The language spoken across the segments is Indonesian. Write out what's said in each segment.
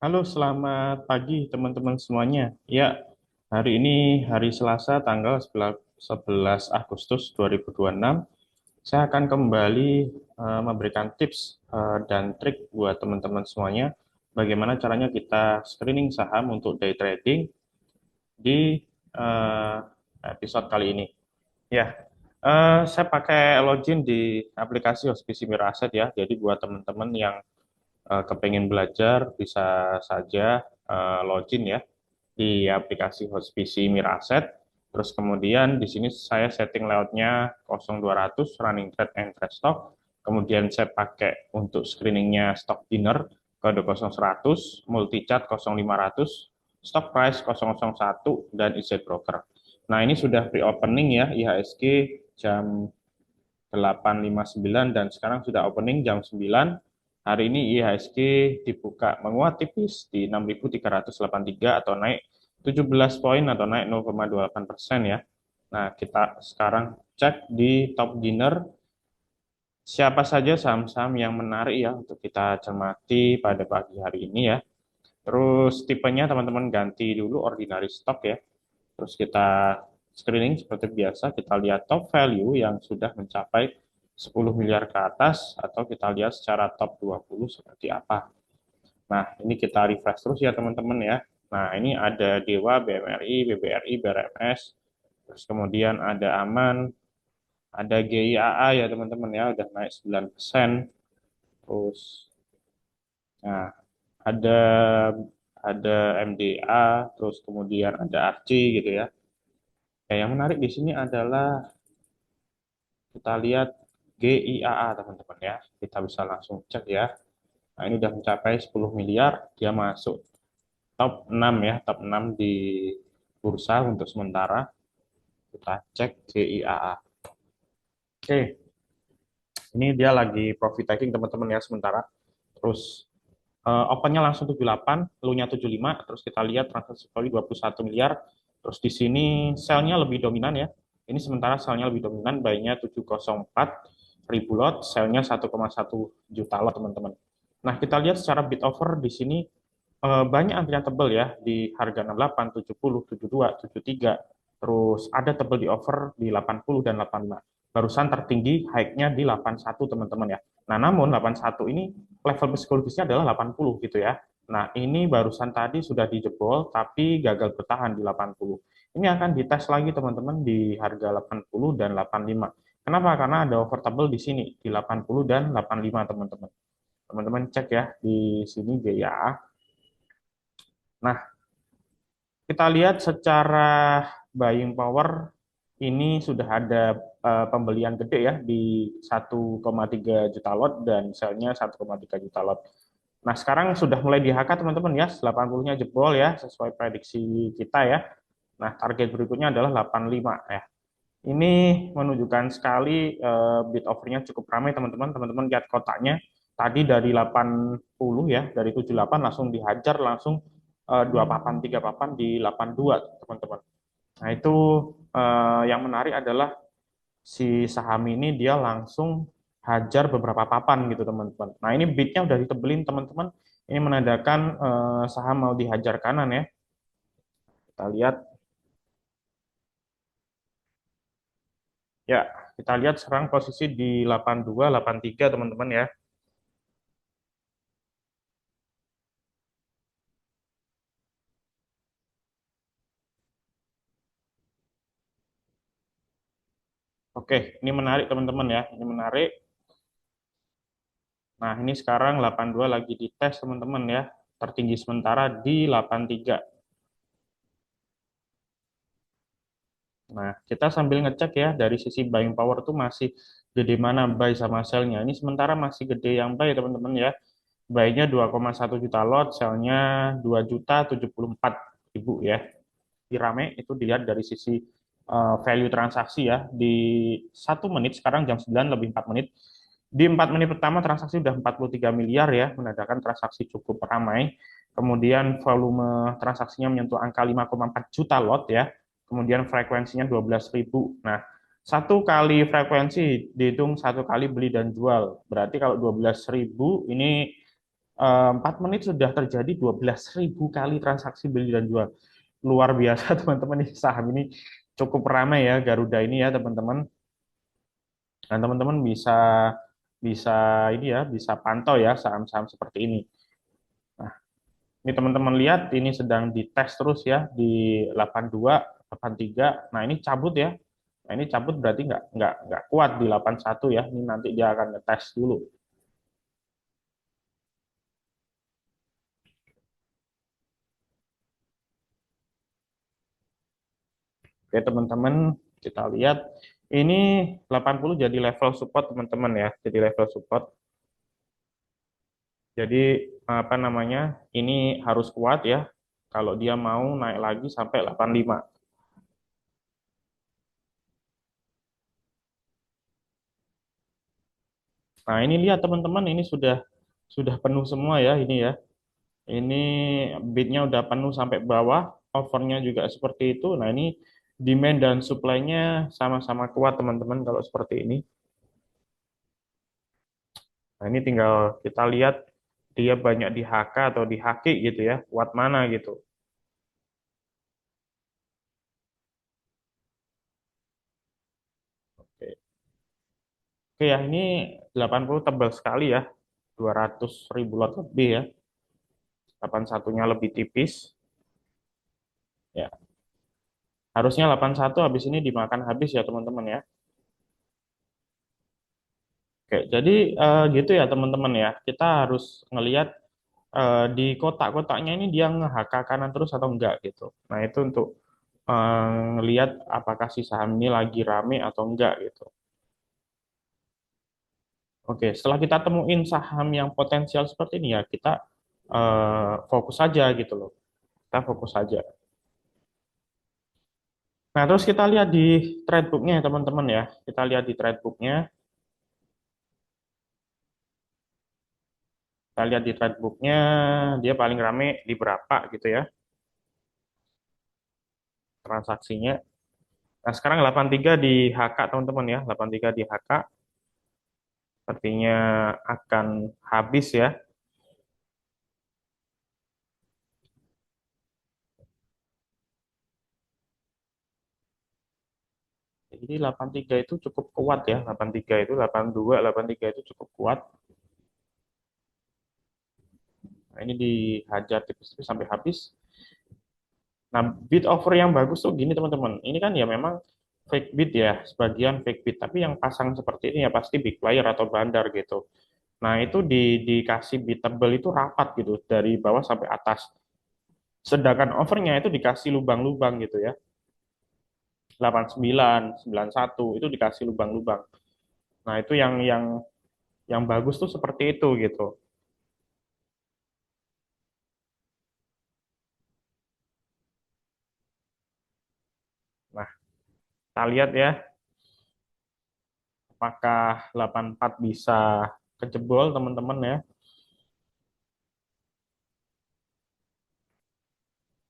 Halo, selamat pagi teman-teman semuanya. Ya, hari ini hari Selasa tanggal 11 Agustus 2026. Saya akan kembali memberikan tips dan trik buat teman-teman semuanya bagaimana caranya kita screening saham untuk day trading di eh, episode kali ini. Ya, saya pakai login di aplikasi Hospisi Miraset ya. Jadi buat teman-teman yang kepengen belajar bisa saja login ya di aplikasi Hospisi Miraset. Terus kemudian di sini saya setting layoutnya 0200 running trade and trade stock. Kemudian saya pakai untuk screeningnya stock dinner kode 0100, multi chart 0500, stock price 001 dan EZ broker. Nah, ini sudah pre-opening ya IHSG jam 8.59 dan sekarang sudah opening jam 9. Hari ini IHSG dibuka menguat tipis di 6.383 atau naik 17 poin atau naik 0,28% ya. Nah, kita sekarang cek di top dinner siapa saja saham-saham yang menarik ya untuk kita cermati pada pagi hari ini ya. Terus tipenya teman-teman ganti dulu ordinary stock ya. Terus kita screening seperti biasa, kita lihat top value yang sudah mencapai 10 miliar ke atas, atau kita lihat secara top 20 seperti apa. Nah, ini kita refresh terus ya teman-teman ya. Nah, ini ada Dewa, BMRI, BBRI, BRMS, terus kemudian ada Aman, ada GIAA ya teman-teman ya, udah naik 9%. Terus, nah, ada MDA, terus kemudian ada ARCI gitu ya. Ya, yang menarik di sini adalah kita lihat GIAA teman-teman ya. Kita bisa langsung cek ya. Nah, ini udah mencapai 10 miliar, dia masuk top 6 ya, top 6 di bursa untuk sementara. Kita cek GIAA. Oke, ini dia lagi profit taking teman-teman ya sementara. Terus opennya langsung 78, low-nya 75, terus kita lihat transaksi value 21 miliar. Terus di sini sell-nya lebih dominan ya. Ini sementara sell-nya lebih dominan, buy-nya 704 ribu lot, sell-nya 1,1 juta lot teman-teman. Nah, kita lihat secara bid offer di sini banyak antrian tebel ya di harga 68, 70, 72, 73. Terus ada tebel di offer di 80 dan 85. Barusan tertinggi high-nya di 81 teman-teman ya. Nah, namun 81 ini level psikologisnya adalah 80 gitu ya. Nah, ini barusan tadi sudah dijebol tapi gagal bertahan di 80. Ini akan dites lagi teman-teman di harga 80 dan 85. Kenapa? Karena ada overtable di sini di 80 dan 85 teman-teman. Teman-teman cek ya di sini GIA. Nah, kita lihat secara buying power ini sudah ada pembelian gede ya di 1,3 juta lot dan sell-nya 1,3 juta lot. Nah, sekarang sudah mulai di-HK teman-teman ya, 80-nya jebol ya, sesuai prediksi kita ya. Nah, target berikutnya adalah 85 ya. Ini menunjukkan sekali bid offer-nya cukup ramai teman-teman. Teman-teman lihat kotaknya, tadi dari 80 ya, dari 78 langsung dihajar, langsung 2 papan, 3 papan di 82 teman-teman. Nah, itu yang menarik adalah si saham ini dia langsung hajar beberapa papan gitu teman-teman. Nah, ini bidnya udah ditebelin teman-teman. Ini menandakan saham mau dihajar kanan ya. Kita lihat ya, kita lihat sekarang posisi di 82, 83 teman-teman ya. Oke, ini menarik teman-teman ya. Ini menarik. Nah, ini sekarang 82 lagi dites teman-teman ya. Tertinggi sementara di 83. Nah, kita sambil ngecek ya dari sisi buying power tuh masih gede mana buy sama sell-nya. Ini sementara masih gede yang buy teman-teman ya. Buy-nya 2,1 juta lot, sell-nya 2.074.000 ya. Di rame itu dilihat dari sisi value transaksi ya. Di 1 menit, sekarang jam 9 lebih 4 menit. Di 4 menit pertama transaksi sudah 43 miliar ya, menandakan transaksi cukup ramai. Kemudian volume transaksinya menyentuh angka 5,4 juta lot ya. Kemudian frekuensinya 12.000. Nah, satu kali frekuensi dihitung satu kali beli dan jual. Berarti kalau 12.000 ini 4 menit sudah terjadi 12.000 kali transaksi beli dan jual. Luar biasa teman-teman, ini saham ini cukup ramai ya Garuda ini ya teman-teman. Dan teman-teman bisa bisa ini ya, bisa pantau ya saham-saham seperti ini. Nah, ini teman-teman lihat ini sedang dites terus ya di 82, 83. Nah, ini cabut ya. Nah, ini cabut berarti nggak kuat di 81 ya. Ini nanti dia akan ngetes dulu. Oke, teman-teman, kita lihat ini 80 jadi level support teman-teman ya. Jadi level support. Jadi apa namanya? Ini harus kuat ya. Kalau dia mau naik lagi sampai 85. Nah, ini lihat teman-teman, ini sudah penuh semua ya ini ya. Ini bidnya udah penuh sampai bawah, offernya juga seperti itu. Nah, ini demand dan supply-nya sama-sama kuat teman-teman kalau seperti ini. Nah, ini tinggal kita lihat dia banyak di HK atau di HQ gitu ya, kuat mana gitu. Oke. Oke ya, ini 80 tebal sekali ya, 200 ribu lot lebih ya, 81-nya lebih tipis. Ya, harusnya 81 habis ini dimakan habis ya teman-teman ya. Oke, jadi gitu ya teman-teman ya. Kita harus ngelihat di kotak-kotaknya ini dia nge-HK kanan terus atau enggak gitu. Nah, itu untuk ngelihat apakah si saham ini lagi rame atau enggak gitu. Oke, setelah kita temuin saham yang potensial seperti ini ya, kita fokus saja gitu loh. Kita fokus saja. Nah, terus kita lihat di trade book-nya ya teman-teman ya. Kita lihat di trade book-nya. Kita lihat di trade book-nya, dia paling rame di berapa gitu ya transaksinya. Nah, sekarang 83 di HK teman-teman ya. 83 di HK. Sepertinya akan habis ya. Jadi 83 itu cukup kuat ya. 83 itu, 82, 83 itu cukup kuat. Nah, ini dihajar tipis-tipis sampai habis. Nah, bid offer yang bagus tuh gini teman-teman. Ini kan ya memang fake bid ya, sebagian fake bid. Tapi yang pasang seperti ini ya pasti big player atau bandar gitu. Nah, itu dikasih bid tebel itu rapat gitu dari bawah sampai atas. Sedangkan overnya itu dikasih lubang-lubang gitu ya. 89, 91 itu dikasih lubang-lubang. Nah, itu yang bagus tuh seperti itu gitu. Nah, kita lihat ya apakah 84 bisa kejebol teman-teman ya.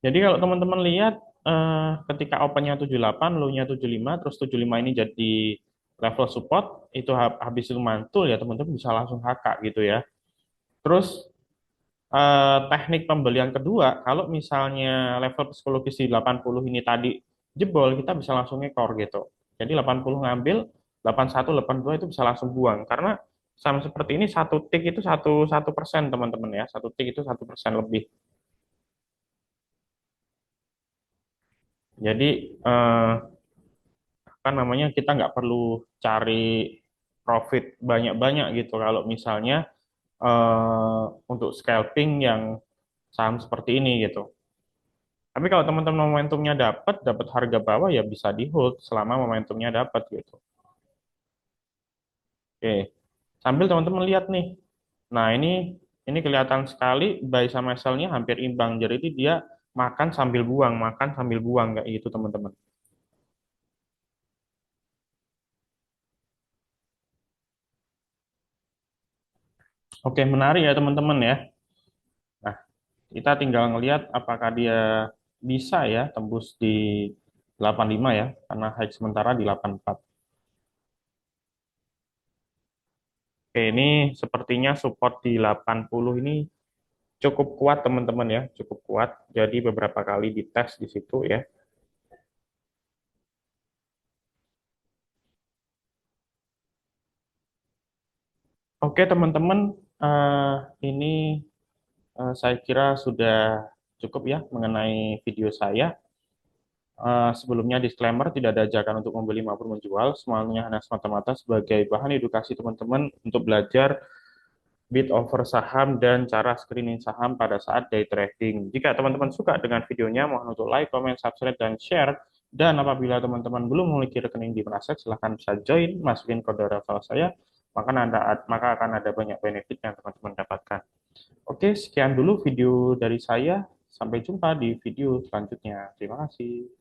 Jadi kalau teman-teman lihat ketika opennya 78, low-nya 75, terus 75 ini jadi level support, itu habis itu mantul ya teman-teman bisa langsung HK gitu ya. Terus teknik pembelian kedua, kalau misalnya level psikologis di 80 ini tadi jebol, kita bisa langsung ngekor gitu. Jadi 80 ngambil, 81, 82 itu bisa langsung buang. Karena sama seperti ini, satu tick itu satu persen teman-teman ya. Satu tick itu 1% lebih. Jadi apa namanya kita nggak perlu cari profit banyak-banyak gitu kalau misalnya untuk scalping yang saham seperti ini gitu. Tapi kalau teman-teman momentumnya dapat harga bawah ya bisa di hold selama momentumnya dapat gitu. Oke, sambil teman-teman lihat nih. Nah, ini kelihatan sekali buy sama sell-nya hampir imbang. Jadi dia makan sambil buang kayak gitu teman-teman. Oke, menarik ya teman-teman ya. Nah, kita tinggal ngelihat apakah dia bisa ya tembus di 85 ya, karena high sementara di 84. Oke, ini sepertinya support di 80 ini cukup kuat teman-teman ya, cukup kuat. Jadi beberapa kali dites di situ ya. Oke teman-teman, eh, ini saya kira sudah cukup ya mengenai video saya. Sebelumnya disclaimer, tidak ada ajakan untuk membeli maupun menjual, semuanya hanya semata-mata sebagai bahan edukasi teman-teman untuk belajar bid over saham dan cara screening saham pada saat day trading. Jika teman-teman suka dengan videonya, mohon untuk like, comment, subscribe, dan share. Dan apabila teman-teman belum memiliki rekening di Praset, silahkan bisa join, masukin kode referral saya, maka akan ada banyak benefit yang teman-teman dapatkan. Oke, sekian dulu video dari saya. Sampai jumpa di video selanjutnya. Terima kasih.